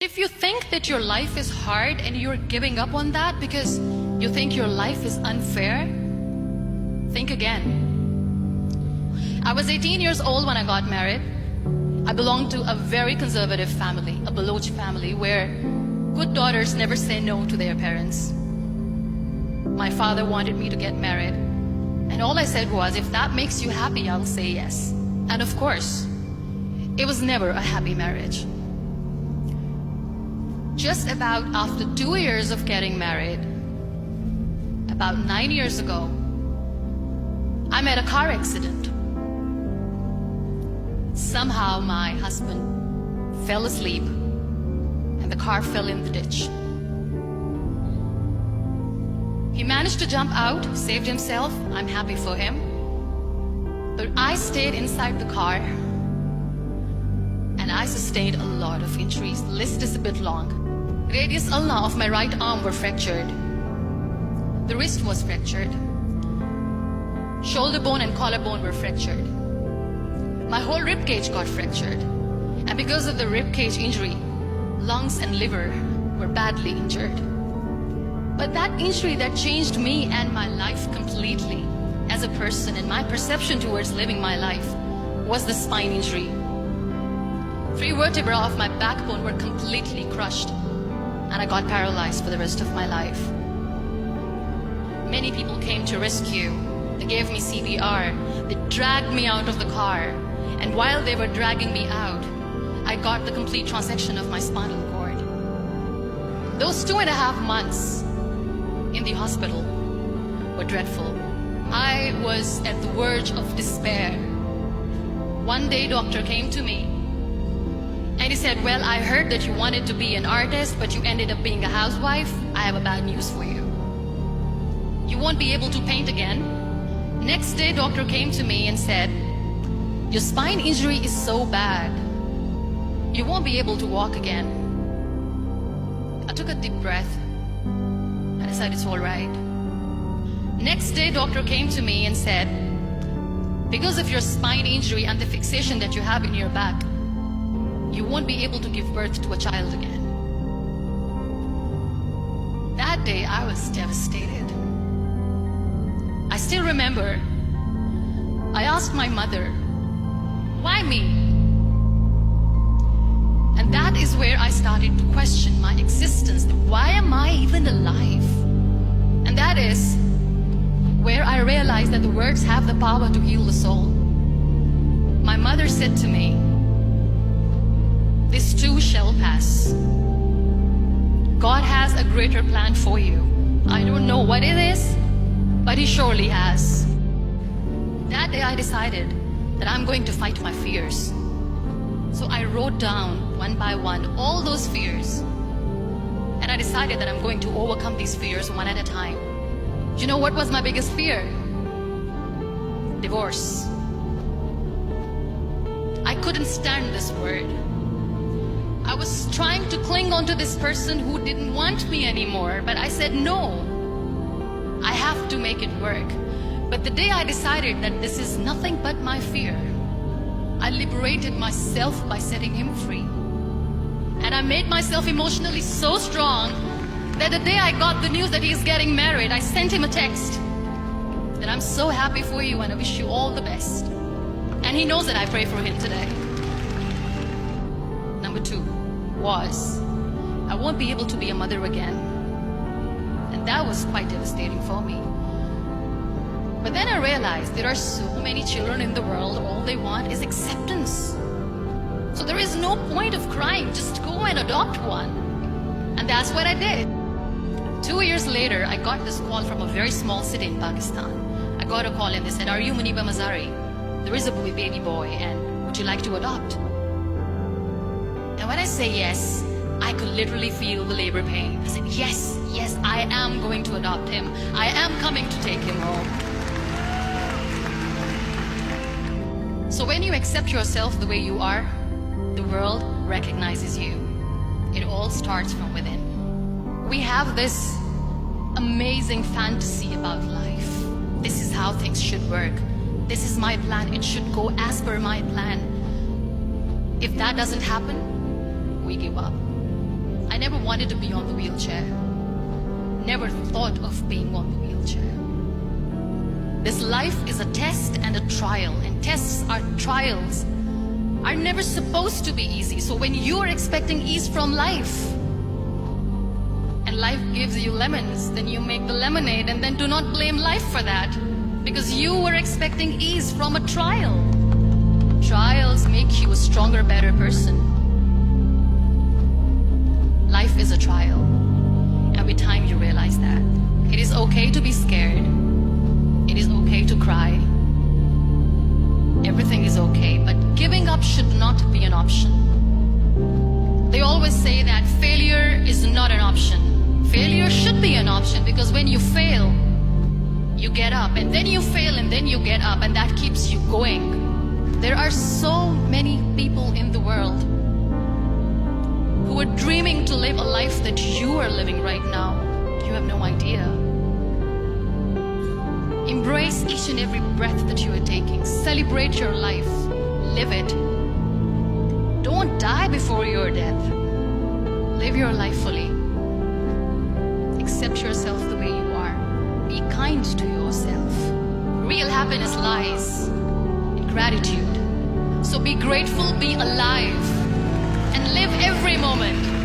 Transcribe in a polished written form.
If you think that your life is hard and you're giving up on that because you think your life is unfair, think again. I was 18 years old when I got married. I belonged to a very conservative family, a Baloch family, where good daughters never say no to their parents. My father wanted me to get married, and all I said was, if that makes you happy, I'll say yes. And of course, it was never a happy marriage. Just about after 2 years of getting married, about 9 years ago, I met a car accident. Somehow my husband fell asleep and the car fell in the ditch. He managed to jump out, saved himself. I'm happy for him. But I stayed inside the car and I sustained a lot of injuries. The list is a bit long. Radius ulna of my right arm were fractured. The wrist was fractured. Shoulder bone and collarbone were fractured. My whole rib cage got fractured. And because of the rib cage injury, lungs and liver were badly injured. But that injury that changed me and my life completely as a person and my perception towards living my life was the spine injury. 3 vertebrae of my backbone were completely crushed and I got paralyzed for the rest of my life. Many people came to rescue. They gave me CPR. They dragged me out of the car. And while they were dragging me out, I got the complete transection of my spinal cord. Those 2.5 months in the hospital were dreadful. I was at the verge of despair. One day, doctor came to me and he said, well, I heard that you wanted to be an artist, but you ended up being a housewife. I have a bad news for you. You won't be able to paint again. Next day, doctor came to me and said, your spine injury is so bad, you won't be able to walk again. I took a deep breath and I said, it's all right. Next day, doctor came to me and said, because of your spine injury and the fixation that you have in your back, you won't be able to give birth to a child again. That day, I was devastated. I still remember, I asked my mother, why me? And that is where I started to question my existence. Why am I even alive? And that is where I realized that the words have the power to heal the soul. My mother said to me, this too shall pass. God has a greater plan for you. I don't know what it is, but He surely has. That day I decided that I'm going to fight my fears. So I wrote down one by one all those fears. And I decided that I'm going to overcome these fears one at a time. You know what was my biggest fear? Divorce. I couldn't stand this word. I was trying to cling on to this person who didn't want me anymore, but I said no. I have to make it work. But the day I decided that this is nothing but my fear, I liberated myself by setting him free. And I made myself emotionally so strong that the day I got the news that he's getting married, I sent him a text that I'm so happy for you and I wish you all the best. And he knows that I pray for him today. Number 2 was, I won't be able to be a mother again. And that was quite devastating for me. But then I realized there are so many children in the world, all they want is acceptance. So there is no point of crying, just go and adopt one. And that's what I did. 2 years later, I got this call from a very small city in Pakistan. I got a call and they said, are you Muniba Mazari? There is a baby boy and would you like to adopt? And when I say yes, I could literally feel the labor pain. I said, yes, yes, I am going to adopt him. I am coming to take him home. So when you accept yourself the way you are, the world recognizes you. It all starts from within. We have this amazing fantasy about life. This is how things should work. This is my plan. It should go as per my plan. If that doesn't happen, we give up. I never wanted to be on the wheelchair. Never thought of being on the wheelchair. This life is a test and a trial, and tests are trials are never supposed to be easy. So when you are expecting ease from life, and life gives you lemons, then you make the lemonade, and then do not blame life for that, because you were expecting ease from a trial. Trials make you a stronger, better person. Life is a trial, and with time you realize that. It is okay to be scared. It is okay to cry. Everything is okay, but giving up should not be an option. They always say that failure is not an option. Failure should be an option, because when you fail, you get up, and then you fail, and then you get up, and that keeps you going. There are so many people in the world who are dreaming to live a life that you are living right now. You have no idea. Embrace each and every breath that you are taking. Celebrate your life. Live it. Don't die before your death. Live your life fully. Accept yourself the way you are. Be kind to yourself. Real happiness lies in gratitude. So be grateful, be alive, and live every moment.